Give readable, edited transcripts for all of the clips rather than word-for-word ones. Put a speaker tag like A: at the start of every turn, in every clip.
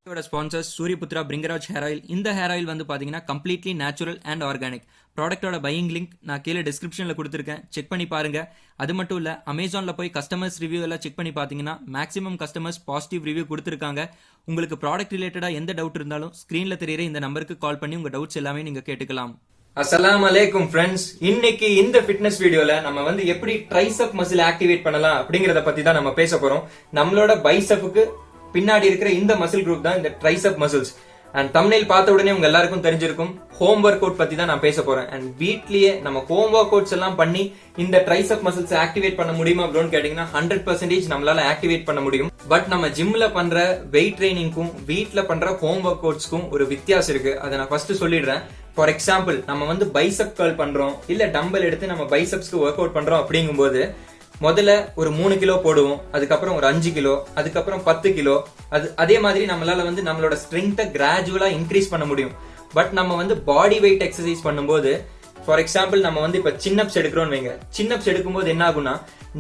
A: Sponsors Suryaputra Bhringraj hair oil. இந்த hair oil வந்து பார்த்தீங்கன்னா கம்ப்ளீட்லி நேச்சுரல் அண்ட் ஆர்கானிக். ப்ராடக்ட்டோட பையிங் லிங்க் நான் கீழே டிஸ்கிரிப்ஷனில் கொடுத்துருக்கேன், செக் பண்ணி பாருங்க. அது மட்டும் இல்லை, அமேசானில் போய் கஸ்டமர்ஸ் ரிவ்யூ எல்லாம் செக் பண்ணி பார்த்தீங்கன்னா மேக்ஸிமம் கஸ்டமர்ஸ் பாசிட்டிவ் ரிவ்யூ கொடுத்துருக்காங்க. உங்களுக்கு ப்ராடக்ட் ரிலேட்டடாக எந்த டவுட் இருந்தாலும் ஸ்க்ரீனில் தெரியுற இந்த நம்பருக்கு கால் பண்ணி உங்கள் டவுட்ஸ் எல்லாமே நீங்கள் கேட்டுக்கலாம். அஸ்ஸலாமு அலைக்கும் ஃப்ரெண்ட்ஸ். இன்னைக்கு இந்த ஃபிட்னஸ் வீடியோல நம்ம வந்து எப்படி ட்ரைசெப் மசில் ஆக்டிவேட் பண்ணலாம் அப்படிங்கறத பத்தி தான் நம்ம பேச போறோம். நம்மளோட பைசெப்புக்கு பின்னாடி இருக்கிற இந்த மசில் குரூப் தான் இந்த ட்ரைசெப் மசில்ஸ். அண்ட் தம்ப்நெயில் பார்த்த உடனே உங்க எல்லாருக்கும் தெரிஞ்சிருக்கும், ஹோம் ஒர்க் அவுட் பத்தி தான் நான் பேச போறேன். அண்ட் வீட்லயே நம்ம ஹோம் ஒர்க் அவுட்ஸ் எல்லாம் பண்ணி இந்த ட்ரைசெப் மசில்ஸ் ஆக்டிவேட் பண்ண முடியுமா அப்படின்னு கேட்டீங்கன்னா 100% நம்மளால ஆக்டிவேட் பண்ண முடியும். பட் நம்ம ஜிம்ல பண்ற வெயிட் ட்ரைனிங்க்கும் வீட்ல பண்ற ஹோம் ஒர்க் அவுட்ஸ்க்கும் ஒரு வித்தியாசம் இருக்கு. அதை நான் ஃபர்ஸ்ட் சொல்லிடுறேன். ஃபார் எக்ஸாம்பிள், நம்ம வந்து பைசெப் கர்ல் பண்றோம், இல்ல டம்பல் எடுத்து நம்ம பைசெப்ஸ்க்கு ஒர்க் அவுட் பண்றோம் அப்படிங்கும்போது முதல்ல ஒரு 3 கிலோ போடுவோம், அதுக்கப்புறம் ஒரு 5 கிலோ, அதுக்கப்புறம் 10 கிலோ. அதே மாதிரி நம்மளால வந்து நம்மளோட ஸ்ட்ரென்த்தை கிராஜுவலா இன்க்ரீஸ் பண்ண முடியும். பட் நம்ம வந்து பாடி வெயிட் எக்ஸசைஸ் பண்ணும்போது, ஃபார் எக்ஸாம்பிள் நம்ம வந்து இப்ப சின்னப்ஸ் எடுக்கிறோம்னு வைங்க. சின்னப்ஸ் எடுக்கும்போது என்ன ஆகும்னா,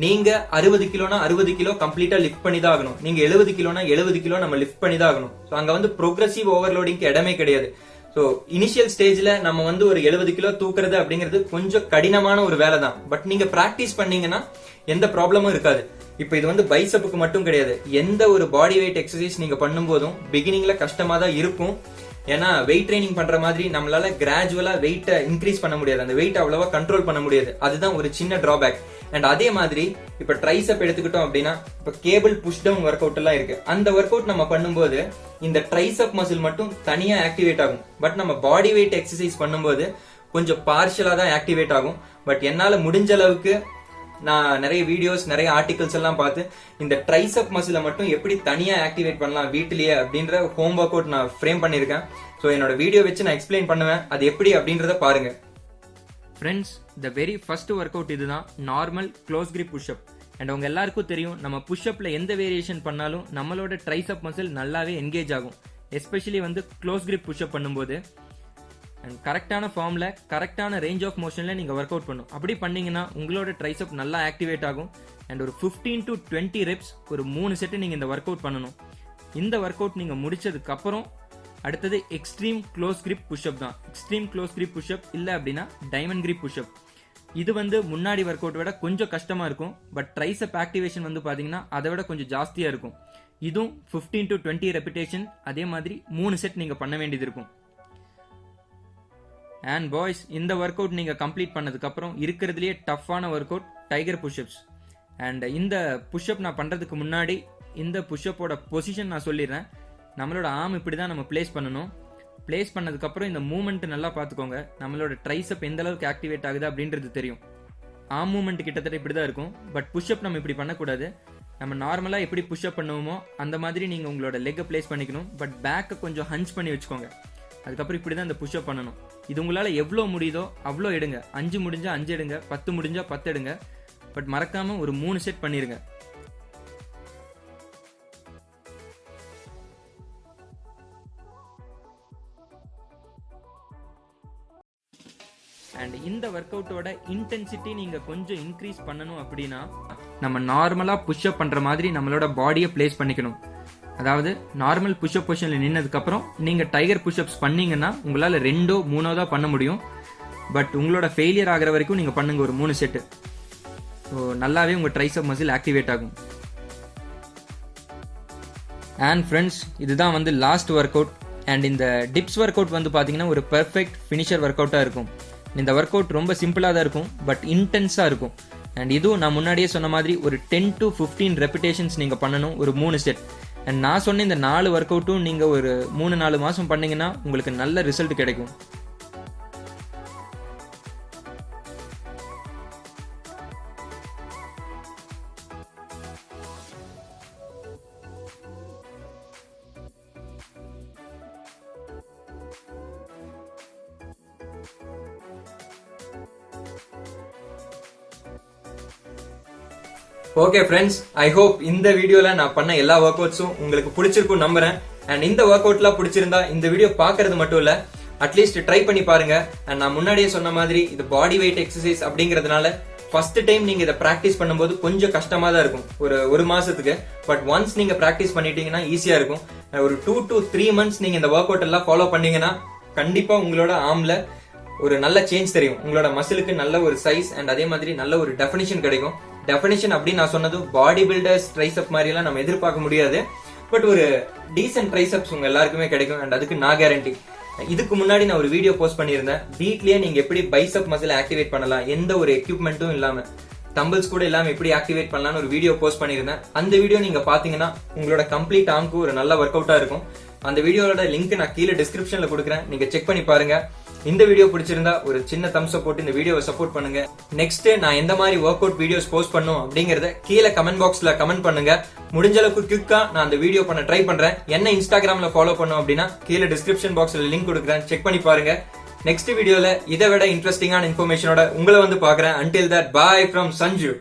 A: நீங்க 60 கிலோனா 60 கிலோ கம்ப்ளீட்டா லிஃப்ட் பண்ணி தான் ஆகணும். நீங்க 70 கிலோனா 70 கிலோ நம்ம லிஃப்ட் பண்ணி தான் ஆகணும். அங்க வந்து ப்ரோக்ரசிவ் ஓவர்லோடிங்க்கு இடமே கிடையாது. ஸோ இனிஷியல் ஸ்டேஜ்ல நம்ம வந்து ஒரு 70 கிலோ தூக்குறது அப்படிங்கிறது கொஞ்சம் கடினமான ஒரு வேலை தான். பட் நீங்க பிராக்டிஸ் பண்ணீங்கன்னா எந்த ப்ராப்ளமும் இருக்காது. இப்போ இது வந்து பைசெப்புக்கு மட்டும் கிடையாது, எந்த ஒரு பாடி வெயிட் எக்ஸசைஸ் நீங்க பண்ணும்போதும் பிகினிங்ல கஷ்டமா தான் இருக்கும். ஏன்னா வெயிட் ட்ரைனிங் பண்ற மாதிரி நம்மளால கிராஜுவலா வெயிட்டை இன்க்ரீஸ் பண்ண முடியாது, அந்த வெயிட் அவ்வளவா கண்ட்ரோல் பண்ண முடியாது. அதுதான் ஒரு சின்ன டிராபேக். அண்ட் அதே மாதிரி இப்ப ட்ரைசெப் எடுத்துக்கிட்டோம் அப்படின்னா, இப்ப cable push down workout எல்லாம் இருக்கு. அந்த ஒர்க் அவுட் நம்ம பண்ணும்போது இந்த ட்ரைசெப் மசில் மட்டும் தனியா ஆக்டிவேட் ஆகும். பட் நம்ம பாடி வெயிட் எக்ஸசைஸ் பண்ணும்போது கொஞ்சம் பார்ஷலா தான் ஆக்டிவேட் ஆகும். பட் என்னால முடிஞ்ச அளவுக்கு நான் நிறைய வீடியோஸ், நிறைய ஆர்டிகல்ஸ் எல்லாம் பார்த்து இந்த ட்ரைசெப் மசிலை மட்டும் எப்படி தனியா ஆக்டிவேட் பண்ணலாம் வீட்டிலேயே அப்படின்ற ஹோம் ஒர்க் அவுட் நான் ஃப்ரேம் பண்ணியிருக்கேன். ஸோ என்னோட வீடியோ வச்சு நான் எக்ஸ்பிளைன் பண்ணுவேன், அது எப்படி அப்படின்றத பாருங்க. Friends, the very first workout இதுதான், normal close grip pushup. And உங்க எல்லாருக்கும் தெரியும், நம்ம புஷ்அப்ல எந்த வேரியேஷன் பண்ணாலும் நம்மளோட ட்ரைசெப் மசில் நல்லாவே என்கேஜ் ஆகும். எஸ்பெஷலி வந்து க்ளோஸ் கிரிப் புஷ்அப் பண்ணும்போது அண்ட் கரெக்டான ஃபார்ம்ல கரெக்டான ரேஞ்ச் ஆஃப் மோஷன்ல நீங்க ஒர்க் அவுட் பண்ணும். அப்படி பண்ணீங்கன்னா உங்களோட ட்ரைசெப் நல்லா ஆக்டிவேட் ஆகும். அண்ட் ஒரு 15 to 20 ரெப்ஸ் ஒரு 3 செட்டு நீங்க இந்த ஒர்க் அவுட் பண்ணணும். இந்த ஒர்க் அவுட் நீங்க முடிச்சதுக்கு அப்புறம் அடுத்தது எக்ஸ்ட்ரீம் க்ளோஸ் கிரிப் புஷ்அப் தான். எக்ஸ்ட்ரீம் க்ளோஸ் கிரிப் புஷ்அப் இல்ல அப்படின்னா டைமண்ட் கிரிப் புஷ்அப். இது வந்து முன்னாடி ஒர்க் அவுட் விட கொஞ்சம் கஷ்டமா இருக்கும். பட் ட்ரைசெப் ஆக்டிவேஷன் வந்து பாத்தீங்கன்னா அதை விட கொஞ்சம் ஜாஸ்தியா இருக்கும். இதுவும் 15 to 20 ரெபிடேஷன், அதே மாதிரி 3 செட் நீங்க பண்ண வேண்டியது இருக்கும். அண்ட் பாய்ஸ், இந்த ஒர்க் அவுட் நீங்க கம்ப்ளீட் பண்ணதுக்கு அப்புறம் இருக்கிறதுலயே டஃப்பான workout tiger pushups. And இந்த புஷ்அப் நான் பண்றதுக்கு முன்னாடி இந்த புஷ்அப்போட பொசிஷன் நான் சொல்லிடுறேன். நம்மளோட ஆர்ம் இப்படி தான் நம்ம பிளேஸ் பண்ணணும். பிளேஸ் பண்ணதுக்கு அப்புறம் இந்த மூவ்மெண்ட் நல்லா பார்த்துக்கோங்க, நம்மளோட ட்ரைசெப் எந்த அளவுக்கு ஆக்டிவேட் ஆகுது அப்படின்றது தெரியும். ஆர்ம் மூவ்மெண்ட் கிட்டத்தட்ட இப்படி தான் இருக்கும். பட் புஷ்அப் நம்ம இப்படி பண்ணக்கூடாது. நம்ம நார்மலா எப்படி புஷ்அப் பண்ணுவோமோ அந்த மாதிரி நீங்க உங்களோட லெக்கை பிளேஸ் பண்ணிக்கணும். பட் பேக்கை கொஞ்சம் ஹஞ்ச் பண்ணி வச்சுக்கோங்க. அதுக்கப்புறம் இப்படி தான் இந்த புஷ்அப் பண்ணணும். இது உங்களால எவ்வளோ முடியுதோ அவ்வளோ எடுங்க. 5 முடிஞ்சா 5 எடுங்க, 10 முடிஞ்சா 10 எடுங்க. பட் மறக்காம ஒரு 3 செட் பண்ணிருங்க. அண்ட் இந்த ஒர்க் அவுட்டோட இன்டென்சிட்டி நீங்க கொஞ்சம் இன்க்ரீஸ் பண்ணணும் அப்படின்னா, நம்ம நார்மலா புஷ்அப் பண்ற மாதிரி நம்மளோட பாடியை பிளேஸ் பண்ணிக்கணும். அதாவது நார்மல் புஷ்அப் பொசிஷன்ல நின்னதுக்கு அப்புறம் நீங்க டைகர் புஷ்அப்ஸ் பண்ணீங்கன்னா உங்களால 2 or 3 தான் பண்ண முடியும். பட் உங்களோட ஃபெயிலியர் ஆகிற வரைக்கும் நீங்க பண்ணுங்க ஒரு 3 செட்டு. ஸோ நல்லாவே உங்க ட்ரைசெப் மசில் ஆக்டிவேட் ஆகும். அண்ட் ஃப்ரெண்ட்ஸ், இதுதான் வந்து லாஸ்ட் ஒர்க் அவுட். அண்ட் இந்த டிப்ஸ் ஒர்க் அவுட் வந்து பாத்தீங்கன்னா ஒரு பெர்ஃபெக்ட் ஃபினிஷர் ஒர்க் அவுட்டா இருக்கும். இந்த ஒர்க் அவுட் ரொம்ப சிம்பிளா தான் இருக்கும், பட் இன்டென்ஸா இருக்கும். அண்ட் இதுவும் நான் முன்னாடியே சொன்ன மாதிரி ஒரு 10 to 15 ரெபிடேஷன்ஸ் நீங்க பண்ணணும், ஒரு 3 செட். அண்ட் நான் சொன்ன இந்த 4 ஒர்க் அவுட்டும் நீங்க ஒரு 3-4 மாசம் பண்ணீங்கன்னா உங்களுக்கு நல்ல ரிசல்ட் கிடைக்கும். ஓகே ஃப்ரெண்ட்ஸ், ஐ ஹோப் இந்த வீடியோல நான் பண்ண எல்லா ஒர்க் அவுட்ஸும் உங்களுக்கு பிடிச்சிருக்கும் நம்புறேன். அண்ட் இந்த ஒர்க் அவுட்லாம் பிடிச்சிருந்தா இந்த வீடியோ பாக்குறது மட்டும் இல்ல, அட்லீஸ்ட் ட்ரை பண்ணி பாருங்க. அண்ட் நான் முன்னாடியே சொன்ன மாதிரி இது பாடி வெயிட் எக்ஸசைஸ் அப்படிங்கிறதுனால ஃபர்ஸ்ட் டைம் நீங்க இதை பிராக்டிஸ் பண்ணும்போது கொஞ்சம் கஷ்டமா தான் இருக்கும் ஒரு மாசத்துக்கு. பட் ஒன்ஸ் நீங்க பிராக்டிஸ் பண்ணிட்டீங்கன்னா ஈஸியா இருக்கும். ஒரு 2 to 3 months நீங்க இந்த ஒர்க் அவுட் எல்லாம் ஃபாலோ பண்ணீங்கன்னா கண்டிப்பா உங்களோட ஆர்ம்ல ஒரு நல்ல சேஞ்ச் தெரியும். உங்களோட மசிலுக்கு நல்ல ஒரு சைஸ் அண்ட் அதே மாதிரி நல்ல ஒரு டெஃபினிஷன் கிடைக்கும். டெஃபினிஷன் அப்படின்னு நான் சொன்னது பாடி பில்டர்ஸ் ட்ரைசெப் மாதிரி எல்லாம் நம்ம எதிர்பார்க்க முடியாது. பட் ஒரு டீசென்ட் ட்ரைசெப்ஸ் உங்க எல்லாருக்குமே கிடைக்கும் அண்ட் அதுக்கு நான் கேரண்டி. இதுக்கு முன்னாடி நான் ஒரு வீடியோ போஸ்ட் பண்ணியிருந்தேன். வீட்லயே நீங்க எப்படி பைசெப் மசில் ஆக்டிவேட் பண்ணலாம், எந்த ஒரு எக்யூப்மெண்ட்டும் இல்லாம, டம்பிள்ஸ் கூட இல்லாம எப்படி ஆக்டிவேட் பண்ணலாம்னு ஒரு வீடியோ போஸ்ட் பண்ணியிருந்தேன். அந்த வீடியோ நீங்க பாத்தீங்கன்னா உங்களோட கம்ப்ளீட் ஆர்ம்க்கு ஒரு நல்ல ஒர்க் அவுட்டா இருக்கும். அந்த வீடியோட லிங்க் நான் கீழே டிஸ்கிரிப்ஷன்ல கொடுக்குறேன், நீங்க செக் பண்ணி பாருங்க. இந்த வீடியோ பிடிச்சிருந்தா ஒரு சின்ன தம்ஸ் அப் போட்டு இந்த வீடியோவை சப்போர்ட் பண்ணுங்க. நெக்ஸ்ட் நான் எந்த மாதிரி ஒர்க் அவுட் வீடியோஸ் போஸ்ட் பண்ணும் அப்படிங்கறத கீழே கமெண்ட் பாக்ஸ்ல கமெண்ட் பண்ணுங்க. முடிஞ்ச அளவுக்கு குயிக்கா நான் அந்த வீடியோ பண்ண ட்ரை பண்றேன். என்ன இன்ஸ்டாகிராம்ல ஃபாலோ பண்ணும் அப்படின்னா கீழே டிஸ்கிரிப்ஷன் பாக்ஸ்ல லிங்க் கொடுக்குறேன், செக் பண்ணி பாருங்க. நெக்ஸ்ட் வீடியோல இதை விட இன்ட்ரெஸ்டிங்கான இன்ஃபர்மேஷனோட உங்களை வந்து பாக்குறேன். Until that, bye from Sanju.